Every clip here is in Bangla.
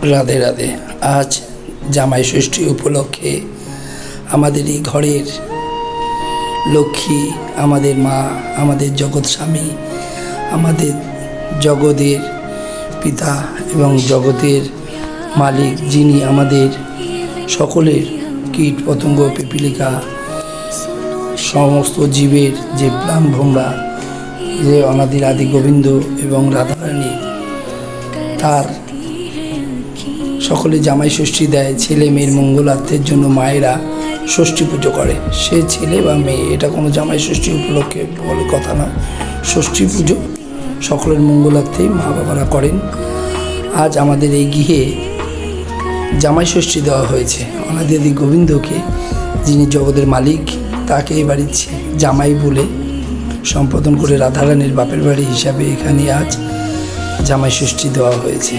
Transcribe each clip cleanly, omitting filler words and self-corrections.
রাধে রাধে। আজ জামাই ষষ্ঠী উপলক্ষে আমাদের এই ঘরের লক্ষ্মী, আমাদের মা, আমাদের জগৎ স্বামী, আমাদের জগতের পিতা এবং জগতের মালিক, যিনি আমাদের সকলের কীট পতঙ্গ পিপীলিকা সমস্ত জীবের যে প্রাণ ভোমরা, যে অনাদির আদি গোবিন্দ এবং রাধারানী, তার সকলে জামাই ষষ্ঠী দেয়। ছেলে মেয়ের মঙ্গলার্থের জন্য মায়েরা ষষ্ঠী পুজো করে। সে ছেলে বা মেয়ে, এটা কোনো জামাই ষষ্ঠী উপলক্ষে বলে কথা নয়। ষষ্ঠী পুজো সকলের মঙ্গলার্থেই মা বাবারা করেন। আজ আমাদের এই গৃহে জামাই ষষ্ঠী দেওয়া হয়েছে অনাদি আদি গোবিন্দকে, যিনি জগতের মালিক, তাকে এই বাড়ির জামাই বলে সম্বোধন করে রাধারানীর বাপের বাড়ি হিসাবে এখানে আজ জামাই ষষ্ঠী দেওয়া হয়েছে।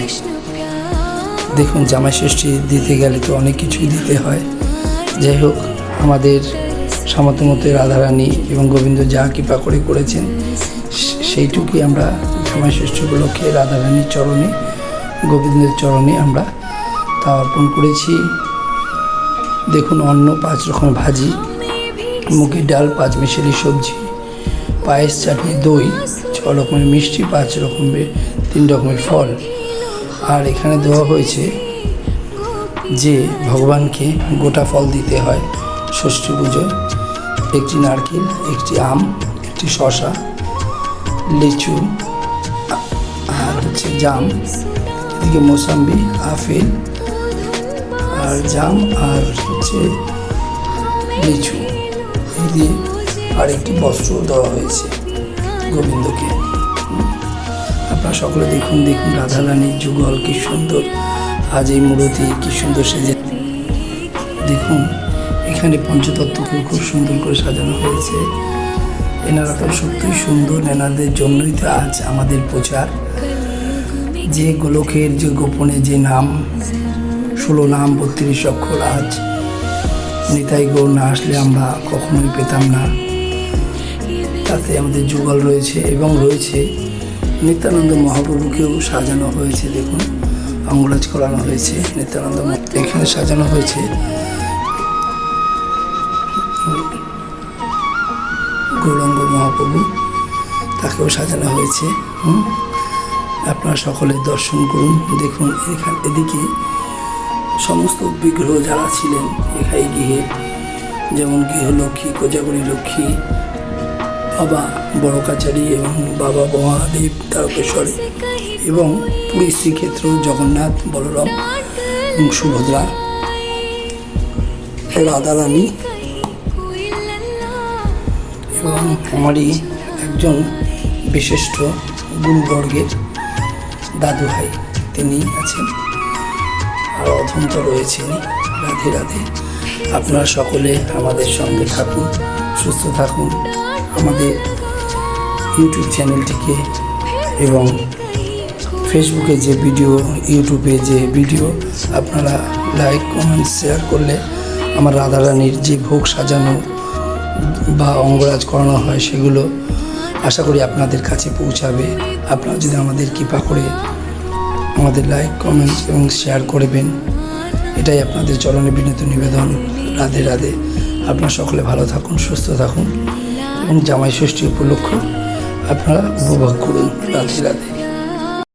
দেখুন, জামাই ষষ্ঠী দিতে গেলে তো অনেক কিছুই দিতে হয়। যাই হোক, আমাদের সামর্থ্য মতো রাধারানী এবং গোবিন্দ যা কৃপা করে করেছেন, সেইটুকুই আমরা জামাই ষষ্ঠী উপলক্ষে রাধারানীর চরণে, গোবিন্দের চরণে আমরা তা অর্পণ করেছি। দেখুন, অন্ন 5 রকমের ভাজি, মুগের ডাল, 5 মিশালি সবজি, পায়েস, চাটনি, দই, 6 রকমের মিষ্টি, 5 রকমের 3 রকমের ফল। আর এখানে দেওয়া হয়েছে যে ভগবানকে গোটা ফল দিতে হয় ষষ্ঠী পুজোয়। একটি নারকেল, একটি আম, একটি শসা, লিচু, আর হচ্ছে জাম, এদিকে মৌসাম্বি, আপেল আর জাম, আর হচ্ছে লিচু, এই দিয়ে আর একটি বস্ত্র দেওয়া হয়েছে গোবিন্দকে। আপনারা সকলে দেখুন রাধারানীর যুগল কি সুন্দর, আজ এই মূর্তি কি সুন্দর সেজে। দেখুন, এখানে পঞ্চতত্ত্বকে খুব সুন্দর করে সাজানো হয়েছে। এনারা তো সত্যিই সুন্দর, এনাদের জন্যই তো আজ আমাদের প্রচার। যে গোলকের যে গোপনে যে নাম, 16 নাম 32 অক্ষর, আজ নিতাই গৌর না আসলে আমরা কখনোই পেতাম না। তাতে আমাদের যুগল রয়েছে এবং রয়েছে নিত্যানন্দ মহাপ্রভুকেও সাজানো হয়েছে। দেখুন, অঙ্গরাজ করানো হয়েছে নিত্যানন্দ, এখানে সাজানো হয়েছে গৌরাঙ্গ মহাপ্রভু, তাকেও সাজানো হয়েছে। আপনারা সকলে দর্শন করুন। দেখুন, এদিকে সমস্ত বিগ্রহ যারা ছিলেন এখানে গৃহে, যেমন গৃহলক্ষ্মী, কোজাগরী লক্ষ্মী, বাবা বড় কাচারী এবং বাবা মহাদেব তারকেশ্বরী, এবং পুরী শ্রীক্ষেত্র জগন্নাথ, বলরাম এবং সুভদ্রা, রাধারানী এবং আমারই একজন বিশিষ্ট গুরুবর্গের দাদু ভাই, তিনি আছেন, আর অধন্ত রয়েছেন। রাধে রাধে। আপনারা সকলে আমাদের সঙ্গে থাকুন, সুস্থ থাকুন। আমাদের ইউটিউব চ্যানেলটিকে এবং ফেসবুকে যে ভিডিও, ইউটিউবে যে ভিডিও আপনারা লাইক, কমেন্ট, শেয়ার করলে আমার রাধারানীর যে ভোগ সাজানো বা অঙ্গরাজ করানো হয়, সেগুলো আশা করি আপনাদের কাছে পৌঁছাবে। আপনারা যদি আমাদের কৃপা করে আমাদের লাইক, কমেন্ট এবং শেয়ার করবেন, এটাই আপনাদের চরণে বিনীত নিবেদন। রাধে রাধে। আপনারা সকলে ভালো থাকুন, সুস্থ থাকুন এবং জামাই ষষ্ঠী উপলক্ষ আপনারা উপভোগ করুন। রাধে রাধে।